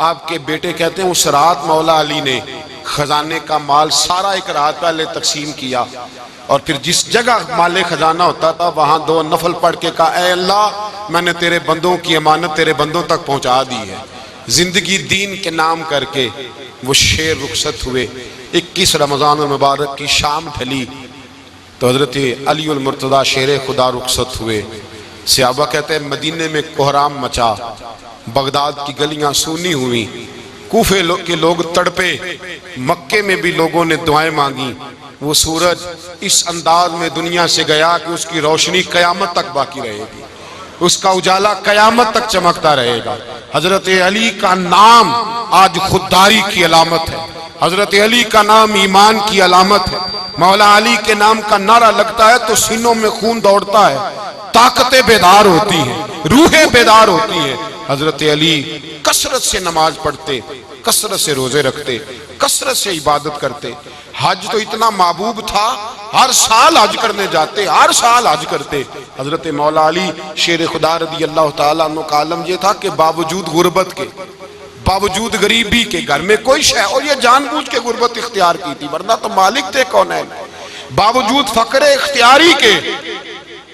आपके बेटे कहते हैं उस रात मौला अली ने खजाने का माल सारा एक रात पहले तकसीम किया और फिर जिस जगह माले खजाना होता था वहां 2 नफल पढ़ के कहा, ऐ अल्लाह मैंने तेरे बंदों की अमानत तेरे बंदों तक पहुंचा दी है। जिंदगी दीन के नाम करके वो शेर रुखसत हुए। 21 रमजान मुबारक की शाम ढली तो हजरत अली उल मुर्तदा शेर खुदा रुखसत हुए। सहाबा कहते हैं मदीने में कोहराम मचा, बगदाद की गलियां सूनी हुई, कूफे के लोग तड़पे, मक्के में भी लोगों ने दुआएं मांगी। वो सूरज इस अंदाज में दुनिया से गया कि उसकी रोशनी कयामत तक बाकी रहेगी, उसका उजाला कयामत तक चमकता रहेगा। हजरत अली का नाम आज खुददारी की अलामत है, हजरत अली का नाम ईमान की अलामत है। मौला अली के नाम का नारा लगता है तो सीनों में खून दौड़ता है, ताकतें बेदार होती हैं, रूहें बेदार होती हैं। हजरत अली कसरत से नमाज पढ़ते, कसरत से रोजे रखते, कसरत से इबादत करते। हज तो इतना महबूब था, हर साल हज करने जाते, हर साल हज करते। हजरत मौला अली शेर खुदा रदी अल्लाह ताला अन्हु का आलम यह था कि बावजूद गुर्बत के, बावजूद गरीबी के, घर में कोई शय, और ये जानबूझ के गुर्बत इख्तियार की थी वरना तो मालिक थे कौन है, बावजूद फकरे इख्तियारी के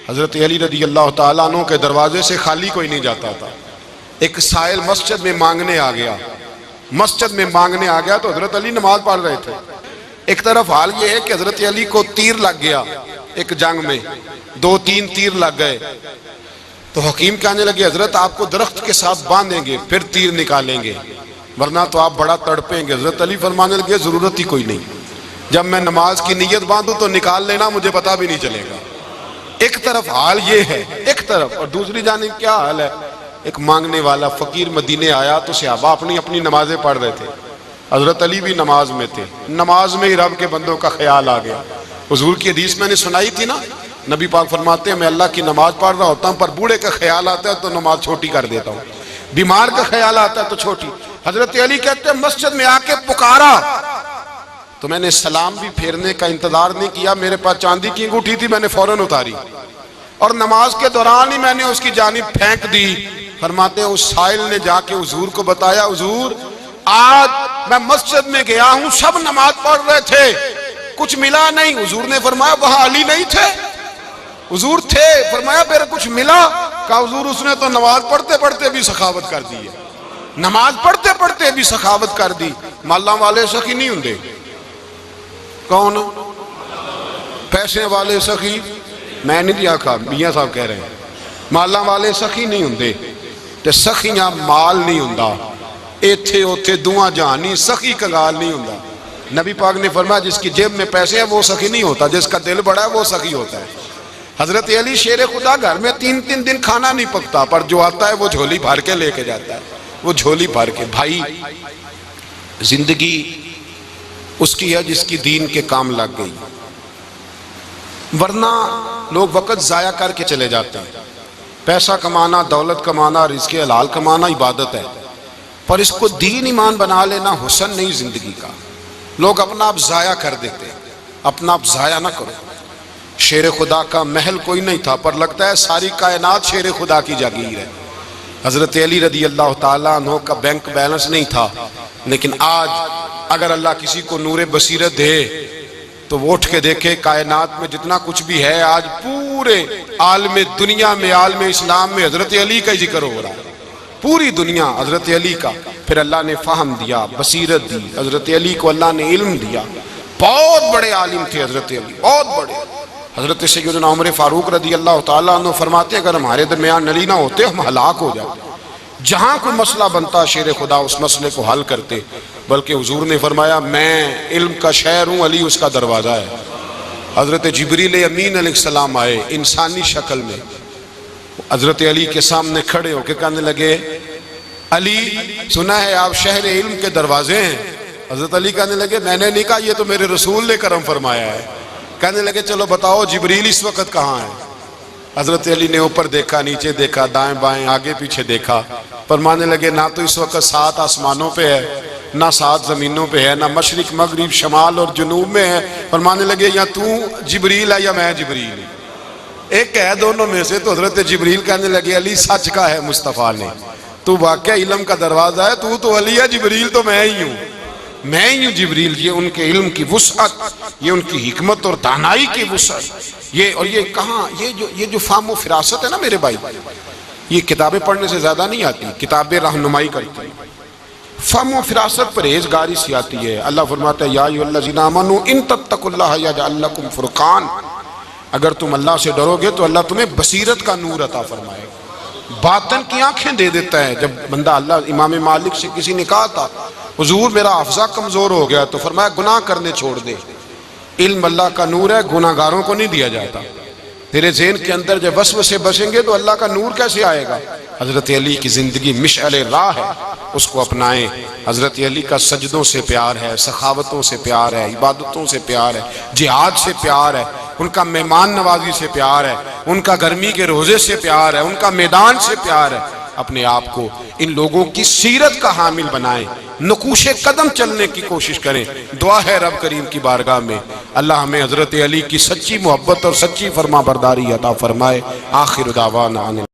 हजरत अली रदी अल्लाह ताला अन्हु के दरवाजे से खाली कोई नहीं जाता था। एक साइल मस्जिद में मांगने आ गया, मस्जिद में मांगने आ गया तो हजरत अली नमाज पढ़ रहे थे। एक तरफ हाल ये है कि हजरत अली को तीर लग गया, एक जंग में 2-3 तीर लग गए तो हकीम कहने लगे हजरत आपको दरख्त के साथ बांधेंगे फिर तीर निकालेंगे वरना तो आप बड़ा तड़पेंगे। हजरत अली फरमाने लगे जरूरत ही कोई नहीं, जब मैं नमाज की नीयत बांधू तो निकाल लेना, मुझे पता भी नहीं चलेगा। एक तरफ हाल ये है, एक तरफ, और दूसरी जानिब क्या हाल है, एक मांगने वाला फकीर मदीने आया तो सहाबा अपनी अपनी नमाजें पढ़ रहे थे, हजरत अली भी नमाज में थे। नमाज में ही रब के बंदों का ख्याल आ गया। हुजूर की हदीस मैंने सुनाई थी ना, नबी पाक फरमाते हैं मैं अल्लाह की नमाज पढ़ रहा होता हूँ पर बूढ़े का ख्याल आता है तो नमाज छोटी कर देता हूँ, बीमार का ख्याल आता है तो छोटी। हजरत अली कहते हैं मस्जिद में आके पुकारा तो मैंने सलाम भी फेरने का इंतजार नहीं किया, मेरे पास चांदी की अंगूठी थी, मैंने फौरन उतारी और नमाज के दौरान ही मैंने उसकी जानिब फेंक दी। फरमाते हैं उस साइल ने जाके हुजूर को बताया, हुजूर आज मैं मस्जिद में गया हूं, सब नमाज पढ़ रहे थे, कुछ मिला नहीं। हुजूर ने फरमाया वहां अली नहीं थे? हुजूर थे। फरमाया फिर कुछ मिला? कहा हुजूर उसने तो नमाज पढ़ते पढ़ते भी सखावत कर दी है, नमाज पढ़ते पढ़ते भी सखावत कर दी। माला वाले सखी नहीं होंगे, कौन पैसे वाले सखी? मैं नहीं आखा, मियां साहब कह रहे हैं माला वाले सखी नहीं होंगे ते सखियां माल नहीं होंदा, इथे उथे दुआ जहानी सखी कंगाल नहीं होंदा। नबी पाक ने फरमाया जिसकी जेब में पैसे हैं वो सखी नहीं होता, जिसका दिल बड़ा है वो सखी होता है। हजरत अली शेर खुदा घर में 3-3 दिन खाना नहीं पकता पर जो आता है वो झोली भर के लेके जाता है, वो झोली भर के। भाई जिंदगी उसकी है जिसकी दीन के काम लग गई, वरना लोग वक़्त ज़ाया करके चले जाते हैं। पैसा कमाना, दौलत कमाना, रिज़्क़ हलाल कमाना इबादत है, पर इसको दीन ईमान बना लेना हुस्न नहीं ज़िंदगी का। लोग अपना आप ज़ाया कर देते हैं। अपना आप ज़ाया ना करो। शेर खुदा का महल कोई नहीं था, पर लगता है सारी कायनात शेर खुदा की जागीर है। हज़रत अली रदी अल्लाह ताला अन्हु का बैंक बैलेंस नहीं था, लेकिन आज अगर अल्लाह किसी को नूरे बसीरत दे तो वो उठ के देखे कायनात में जितना कुछ भी है, आज पूरे आलम दुनिया में, आलम इस्लाम में हज़रत अली का ही जिक्र हो रहा है। पूरी दुनिया हज़रत अली का। फिर अल्लाह ने फ़हम दिया, बसीरत दी, हज़रत अली को अल्लाह ने इल्म दिया। बहुत बड़े आलिम थे हज़रत अली, बहुत बड़े। हज़रत सैयदना उमर फारूक रदी अल्लाह ताला अन्हु फरमाते, अगर हमारे दरमियान नली ना होते हम हलाक हो जाते। जहाँ कोई मसला बनता शेर खुदा उस मसले को हल करते। बल्कि हुजूर ने फरमाया, मैं इल्म का शहर हूँ, अली उसका दरवाज़ा है। हज़रत जिब्रील अमीन अलैहिस्सलाम आए इंसानी शक्ल में, हज़रत अली के सामने खड़े होकर कहने लगे, अली सुना है आप शहर इल्म के दरवाजे हैं। हज़रत अली कहने लगे, मैंने नहीं कहा, ये तो मेरे रसूल ने करम फरमाया है। कहने लगे, चलो बताओ जिब्रील इस वक्त कहाँ है। हज़रत अली ने ऊपर देखा, नीचे देखा, दाएं बाएं, आगे पीछे देखा। फरमाने लगे, ना तो इस वक्त 7 आसमानों पे है, ना 7 ज़मीनों पे है, ना मशरिक मगरिब शमाल और जुनूब में है। फरमाने लगे, या तू जिब्रील है या मैं जिब्रील, एक है दोनों में से। तो हज़रत जिब्रील कहने लगे, अली सच का है मुस्तफ़ा ने, तू वाकई इल्म का दरवाज़ा है, तू तो अली है, जिब्रील तो मैं ही हूँ, मैं ही हूँ जिब्रील। ये उनके इल्म की वुसअत, ये उनकी हिकमत और दानाई की वुसअत। ये और ये कहाँ, ये जो फाहम व फिरासत है ना मेरे भाई, ये किताबें पढ़ने से ज़्यादा नहीं आती, किताबें रहनुमाई करती हैं। फाहम व फिरासत परहेज़गारी से आती है। अल्लाह फरमाता है, या अय्युहल्लज़ीना आमनू इन तत्तकुल्लाह यजअल लकुम फुरकान, अगर तुम अल्लाह से डरोगे तो अल्लाह तुम्हें बसीरत का नूर अता फरमाएगा, बातन की आंखें दे देता है। जब बंदा अल्लाह, इमाम मालिक से किसी ने कहा था, हुजूर मेरा हाफ़ज़ा कमज़ोर हो गया, तो फरमाया गुनाह करने छोड़ दे, इल्म अल्लाह का नूर है, गुनाहगारों को नहीं दिया जाता। तेरे ज़हन के अंदर जब वसवसे बसेंगे तो अल्लाह का नूर कैसे आएगा। हज़रत अली की ज़िंदगी मिशअल राह है, उसको अपनाएं। हज़रत अली का सजदों से प्यार है, सखावतों से प्यार है, इबादतों से प्यार है, जिहाद से प्यार है, उनका मेहमान नवाजी से प्यार है, उनका गर्मी के रोज़े से प्यार है, उनका मैदान से प्यार है। अपने आप को इन लोगों की सीरत का हामिल बनाएं, नकूशे कदम चलने की कोशिश करें। दुआ है रब करीम की बारगाह में, अल्लाह हमें हज़रत अली की सच्ची मोहब्बत और सच्ची फरमा बरदारी अता फरमाए। आखिर दावाना।